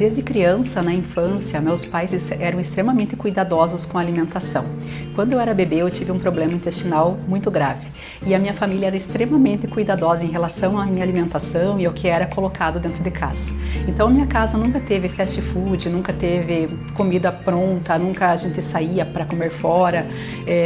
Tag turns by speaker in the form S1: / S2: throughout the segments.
S1: Desde criança, na infância, meus pais eram extremamente cuidadosos com a alimentação. Quando eu era bebê, eu tive um problema intestinal muito grave e a minha família era extremamente cuidadosa em relação à minha alimentação e ao que era colocado dentro de casa. Então, minha casa nunca teve fast food, nunca teve comida pronta, nunca a gente saía para comer fora,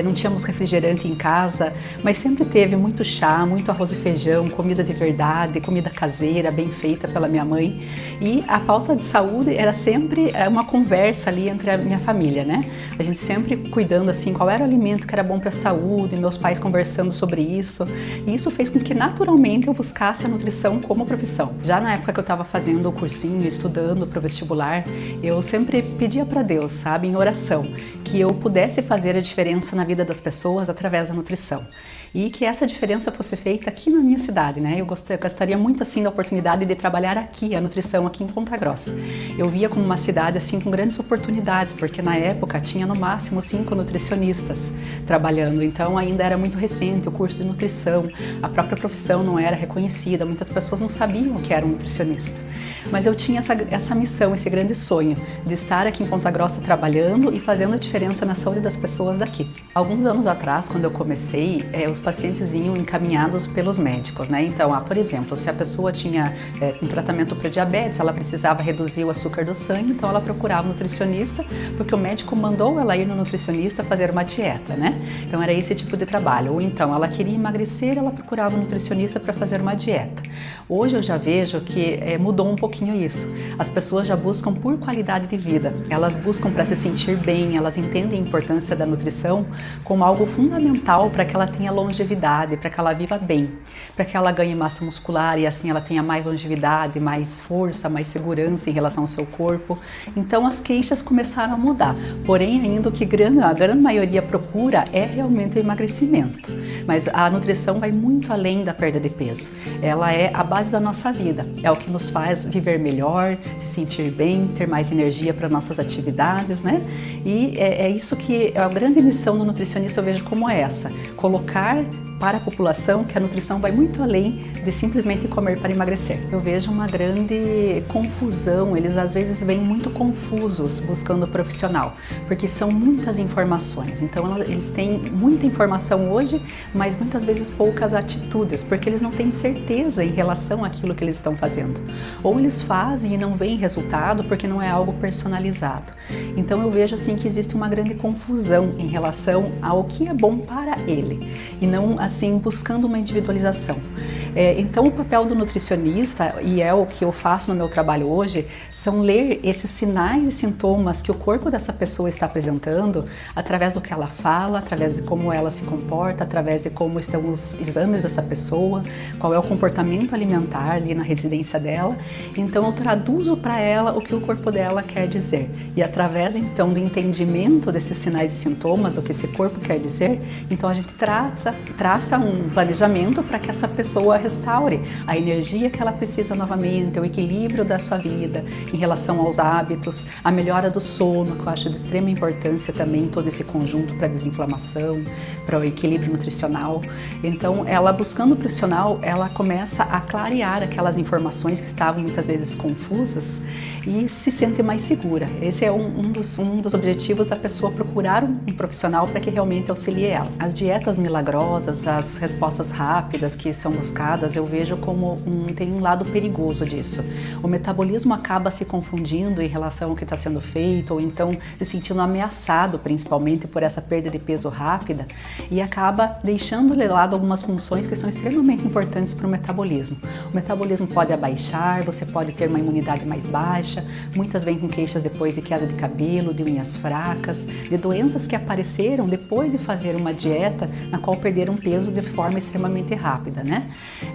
S1: não tínhamos refrigerante em casa, mas sempre teve muito chá, muito arroz e feijão, comida de verdade, comida caseira, bem feita pela minha mãe. E a pauta de saúde era sempre uma conversa ali entre a minha família, né? A gente sempre cuidando assim, qual era o alimento que era bom para a saúde, meus pais conversando sobre isso. E isso fez com que naturalmente eu buscasse a nutrição como profissão. Já na época que eu estava fazendo o cursinho, estudando para o vestibular, eu sempre pedia para Deus, sabe, em oração, que eu pudesse fazer a diferença na vida das pessoas através da nutrição. E que essa diferença fosse feita aqui na minha cidade, né? Eu gostaria muito assim da oportunidade de trabalhar aqui, a nutrição aqui em Ponta Grossa. Eu via como uma cidade assim com grandes oportunidades, porque na época tinha no máximo 5 nutricionistas trabalhando, então ainda era muito recente o curso de nutrição, a própria profissão não era reconhecida, muitas pessoas não sabiam o que era um nutricionista. Mas eu tinha essa missão, esse grande sonho de estar aqui em Ponta Grossa trabalhando e fazendo a diferença na saúde das pessoas daqui. Alguns anos atrás, quando eu comecei, os pacientes vinham encaminhados pelos médicos, né? Então, por exemplo, se a pessoa tinha um tratamento para diabetes, ela precisava reduzir o açúcar do sangue, então ela procurava um nutricionista, porque o médico mandou ela ir no nutricionista fazer uma dieta, né? Então era esse tipo de trabalho. Ou então ela queria emagrecer, ela procurava um nutricionista para fazer uma dieta. Hoje eu já vejo que mudou um pouquinho isso. As pessoas já buscam por qualidade de vida, elas buscam para se sentir bem, elas entendem a importância da nutrição como algo fundamental para que ela tenha longevidade, para que ela viva bem, para que ela ganhe massa muscular e assim ela tenha mais longevidade, mais força, mais segurança em relação ao seu corpo. Então as queixas começaram a mudar, porém ainda o que a grande maioria procura é realmente o emagrecimento. Mas a nutrição vai muito além da perda de peso, ela é a base da nossa vida, é o que nos faz viver melhor, se sentir bem, ter mais energia para nossas atividades, né? E é isso que a grande missão do nutricionista eu vejo como essa, colocar para a população que a nutrição vai muito além de simplesmente comer para emagrecer. Eu vejo uma grande confusão, eles às vezes vêm muito confusos buscando o profissional, porque são muitas informações, então eles têm muita informação hoje, mas muitas vezes poucas atitudes, porque eles não têm certeza em relação àquilo que eles estão fazendo. Ou eles fazem e não veem resultado porque não é algo personalizado. Então eu vejo assim que existe uma grande confusão em relação ao que é bom para ele, e não assim buscando uma individualização. Então o papel do nutricionista, e é o que eu faço no meu trabalho hoje, são ler esses sinais e sintomas que o corpo dessa pessoa está apresentando através do que ela fala, através de como ela se comporta, através de como estão os exames dessa pessoa, qual é o comportamento alimentar ali na residência dela. Então eu traduzo para ela o que o corpo dela quer dizer, e através então do entendimento desses sinais e sintomas, do que esse corpo quer dizer, então a gente traça um planejamento para que essa pessoa restaure a energia que ela precisa novamente, o equilíbrio da sua vida em relação aos hábitos, a melhora do sono, que eu acho de extrema importância também, todo esse conjunto para desinflamação, para o equilíbrio nutricional. Então ela buscando o profissional, ela começa a clarear aquelas informações que estavam muitas vezes confusas e se sente mais segura. Esse é um dos objetivos da pessoa, procurar um profissional para que realmente auxilie ela. As dietas milagrosas, as respostas rápidas que são buscadas, eu vejo como tem um lado perigoso disso. O metabolismo acaba se confundindo em relação ao que está sendo feito, ou então se sentindo ameaçado, principalmente por essa perda de peso rápida, e acaba deixando de lado algumas funções que são extremamente importantes para o metabolismo. O metabolismo pode abaixar, você pode ter uma imunidade mais baixa, muitas vêm com queixas depois de queda de cabelo, de unhas fracas, de doenças que apareceram depois de fazer uma dieta na qual perderam peso de forma extremamente rápida, né?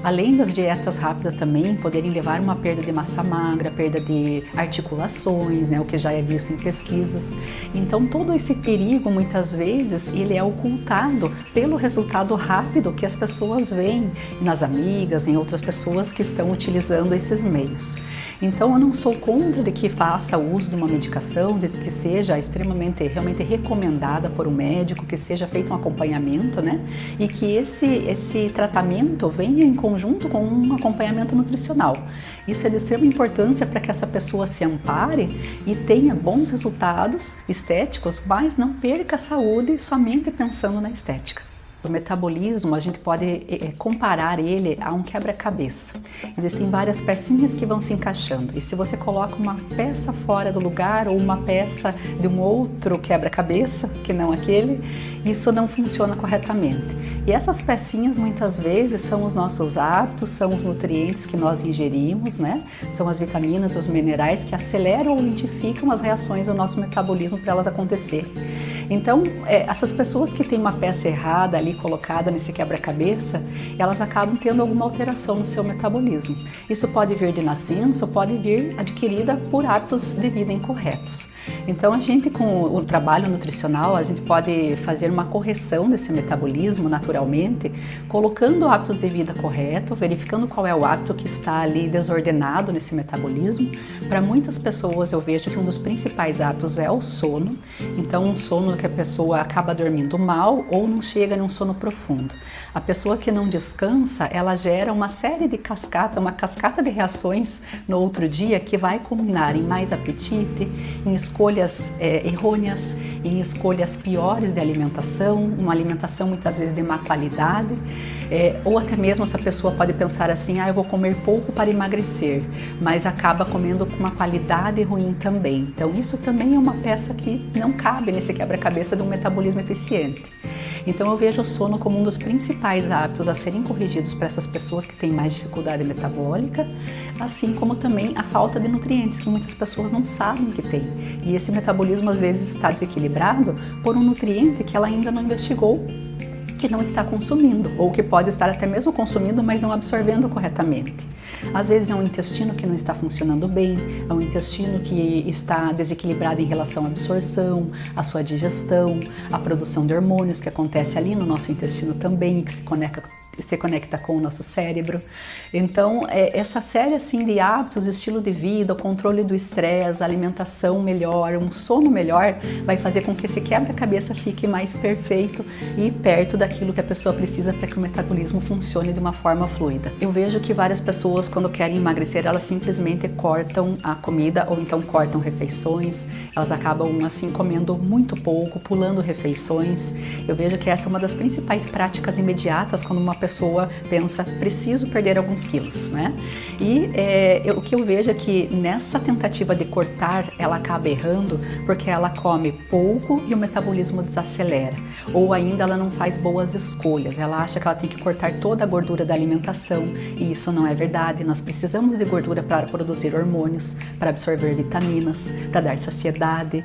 S1: Além das dietas rápidas também poderem levar uma perda de massa magra, perda de articulações, né? O que já é visto em pesquisas. Então todo esse perigo muitas vezes ele é ocultado pelo resultado rápido que as pessoas veem nas amigas, em outras pessoas que estão utilizando esses meios. Então eu não sou contra de que faça uso de uma medicação, desde que seja extremamente, realmente recomendada por um médico, que seja feito um acompanhamento, né? E que esse tratamento venha em conjunto com um acompanhamento nutricional. Isso é de extrema importância para que essa pessoa se ampare e tenha bons resultados estéticos, mas não perca a saúde somente pensando na estética. O metabolismo, a gente pode comparar ele a um quebra-cabeça. Existem várias pecinhas que vão se encaixando, e se você coloca uma peça fora do lugar ou uma peça de um outro quebra-cabeça, que não aquele, isso não funciona corretamente. E essas pecinhas muitas vezes são os nossos hábitos, são os nutrientes que nós ingerimos, né? São as vitaminas, os minerais que aceleram ou lentificam as reações do nosso metabolismo para elas acontecerem. Então, essas pessoas que têm uma peça errada ali colocada nesse quebra-cabeça, elas acabam tendo alguma alteração no seu metabolismo. Isso pode vir de nascença ou pode vir adquirida por hábitos de vida incorretos. Então, a gente com o trabalho nutricional, a gente pode fazer uma correção desse metabolismo naturalmente, colocando hábitos de vida corretos, verificando qual é o hábito que está ali desordenado nesse metabolismo. Para muitas pessoas eu vejo que um dos principais hábitos é o sono. Então, um sono que a pessoa acaba dormindo mal ou não chega num sono profundo. A pessoa que não descansa, ela gera uma série de uma cascata de reações no outro dia que vai culminar em mais apetite, em escolhas errôneas, em escolhas piores de alimentação, uma alimentação muitas vezes de má qualidade, ou até mesmo essa pessoa pode pensar assim, eu vou comer pouco para emagrecer, mas acaba comendo com uma qualidade ruim também. Então isso também é uma peça que não cabe nesse quebra-cabeça de um metabolismo eficiente. Então eu vejo o sono como um dos principais hábitos a serem corrigidos para essas pessoas que têm mais dificuldade metabólica, assim como também a falta de nutrientes, que muitas pessoas não sabem que tem. E esse metabolismo às vezes está desequilibrado por um nutriente que ela ainda não investigou, que não está consumindo, ou que pode estar até mesmo consumindo, mas não absorvendo corretamente. Às vezes é um intestino que não está funcionando bem, é um intestino que está desequilibrado em relação à absorção, à sua digestão, à produção de hormônios que acontece ali no nosso intestino também, que se conecta com o nosso cérebro. Então, essa série assim de hábitos, estilo de vida, o controle do estresse, alimentação melhor, um sono melhor, vai fazer com que esse quebra-cabeça fique mais perfeito e perto daquilo que a pessoa precisa para que o metabolismo funcione de uma forma fluida. Eu vejo que várias pessoas, quando querem emagrecer, elas simplesmente cortam a comida ou então cortam refeições, elas acabam assim comendo muito pouco, pulando refeições. Eu vejo que essa é uma das principais práticas imediatas quando uma pessoa pensa, preciso perder alguns quilos, né? E o que eu vejo é que nessa tentativa de cortar, ela acaba errando porque ela come pouco e o metabolismo desacelera. Ou ainda ela não faz boas escolhas, ela acha que ela tem que cortar toda a gordura da alimentação e isso não é verdade. Nós precisamos de gordura para produzir hormônios, para absorver vitaminas, para dar saciedade.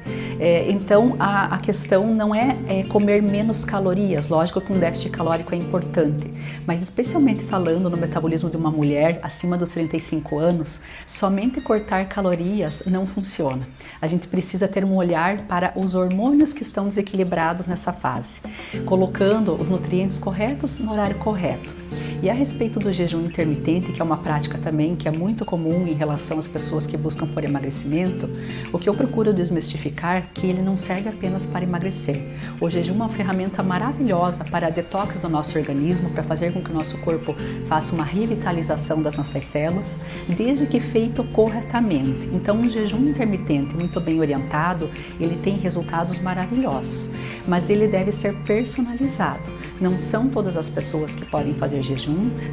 S1: Então a questão não é comer menos calorias, lógico que um déficit calórico é importante, mas especialmente falando no metabolismo de uma mulher acima dos 35 anos, somente cortar calorias não funciona. A gente precisa ter um olhar para os hormônios que estão desequilibrados nessa fase, colocando os nutrientes corretos no horário correto. E a respeito do jejum intermitente, que é uma prática também que é muito comum em relação às pessoas que buscam por emagrecimento, o que eu procuro desmistificar é que ele não serve apenas para emagrecer. O jejum é uma ferramenta maravilhosa para a detox do nosso organismo, para fazer com que o nosso corpo faça uma revitalização das nossas células, desde que feito corretamente. Então, um jejum intermitente muito bem orientado, ele tem resultados maravilhosos, mas ele deve ser personalizado. Não são todas as pessoas que podem fazer jejum,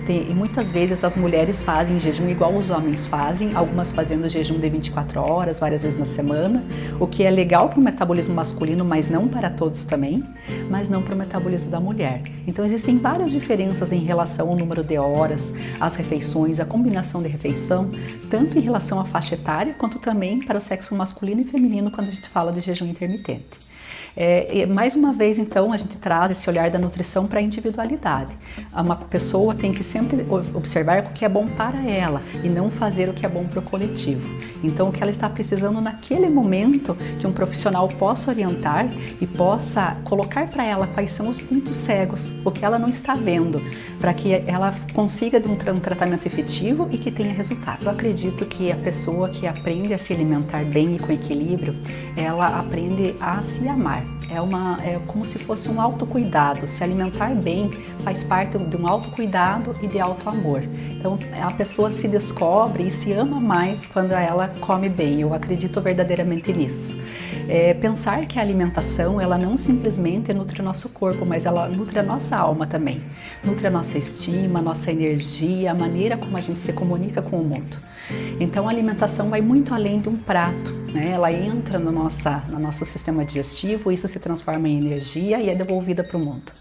S1: e muitas vezes as mulheres fazem jejum igual os homens fazem, algumas fazendo jejum de 24 horas, várias vezes na semana, o que é legal para o metabolismo masculino, mas não para todos também, mas não para o metabolismo da mulher. Então existem várias diferenças em relação ao número de horas, as refeições, a combinação de refeição, tanto em relação à faixa etária, quanto também para o sexo masculino e feminino quando a gente fala de jejum intermitente. Mais uma vez, então, a gente traz esse olhar da nutrição para a individualidade. Uma pessoa tem que sempre observar o que é bom para ela e não fazer o que é bom para o coletivo. Então, o que ela está precisando naquele momento, que um profissional possa orientar e possa colocar para ela quais são os pontos cegos, o que ela não está vendo, para que ela consiga de um tratamento efetivo e que tenha resultado. Eu acredito que a pessoa que aprende a se alimentar bem e com equilíbrio, ela aprende a se amar. É como se fosse um autocuidado. Se alimentar bem faz parte de um autocuidado e de autoamor. Então, a pessoa se descobre e se ama mais quando ela come bem. Eu acredito verdadeiramente nisso. Pensar que a alimentação, ela não simplesmente nutre o nosso corpo, mas ela nutre a nossa alma também. Nutre a nossa estima, a nossa energia, a maneira como a gente se comunica com o mundo. Então, a alimentação vai muito além de um prato, né? Ela entra no nosso sistema digestivo, isso se transforma em energia e é devolvida para o mundo.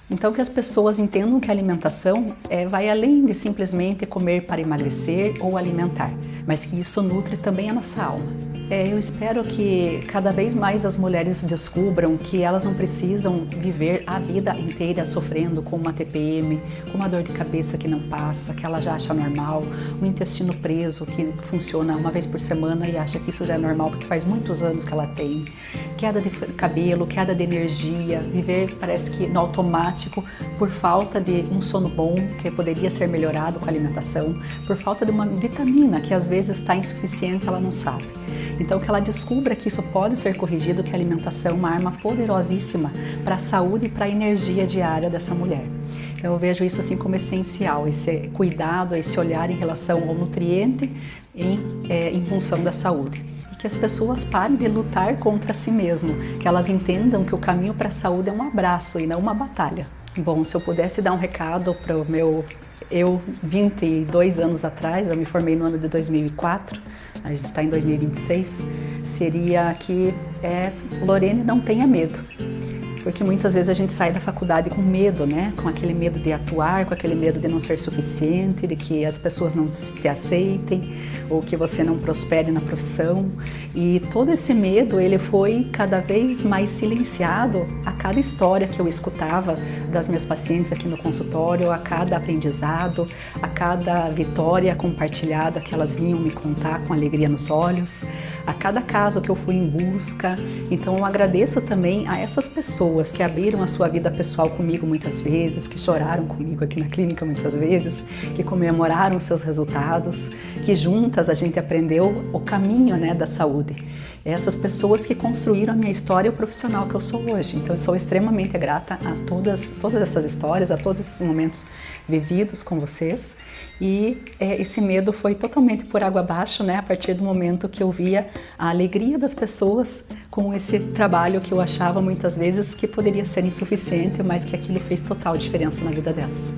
S1: Então, que as pessoas entendam que a alimentação vai além de simplesmente comer para emagrecer ou alimentar, mas que isso nutre também a nossa alma. Eu espero que cada vez mais as mulheres descubram que elas não precisam viver a vida inteira sofrendo com uma TPM, com uma dor de cabeça que não passa, que ela já acha normal, um intestino preso que funciona uma vez por semana e acha que isso já é normal porque faz muitos anos que ela tem, queda de cabelo, queda de energia, viver parece que no automático por falta de um sono bom que poderia ser melhorado com a alimentação, por falta de uma vitamina que às vezes está insuficiente, ela não sabe. Então, que ela descubra que isso pode ser corrigido, que a alimentação é uma arma poderosíssima para a saúde e para a energia diária dessa mulher. Então, eu vejo isso assim como essencial, esse cuidado, esse olhar em relação ao nutriente em função da saúde. E que as pessoas parem de lutar contra si mesmo, que elas entendam que o caminho para a saúde é um abraço e não uma batalha. Bom, se eu pudesse dar um recado para o meu... Eu, 22 anos atrás, eu me formei no ano de 2004, a gente está em 2026, seria que Lorene, não tenha medo. Porque muitas vezes a gente sai da faculdade com medo, né? Com aquele medo de atuar, com aquele medo de não ser suficiente, de que as pessoas não te aceitem, ou que você não prospere na profissão. E todo esse medo, ele foi cada vez mais silenciado a cada história que eu escutava das minhas pacientes aqui no consultório, a cada aprendizado, a cada vitória compartilhada que elas vinham me contar com alegria nos olhos, a cada caso que eu fui em busca. Então eu agradeço também a essas pessoas que abriram a sua vida pessoal comigo muitas vezes, que choraram comigo aqui na clínica muitas vezes, que comemoraram seus resultados, que juntas a gente aprendeu o caminho, né, da saúde. Essas pessoas que construíram a minha história e o profissional que eu sou hoje. Então eu sou extremamente grata a todas essas histórias, a todos esses momentos vividos com vocês. E esse medo foi totalmente por água abaixo, né? A partir do momento que eu via a alegria das pessoas com esse trabalho que eu achava muitas vezes que poderia ser insuficiente, mas que aquilo fez total diferença na vida delas.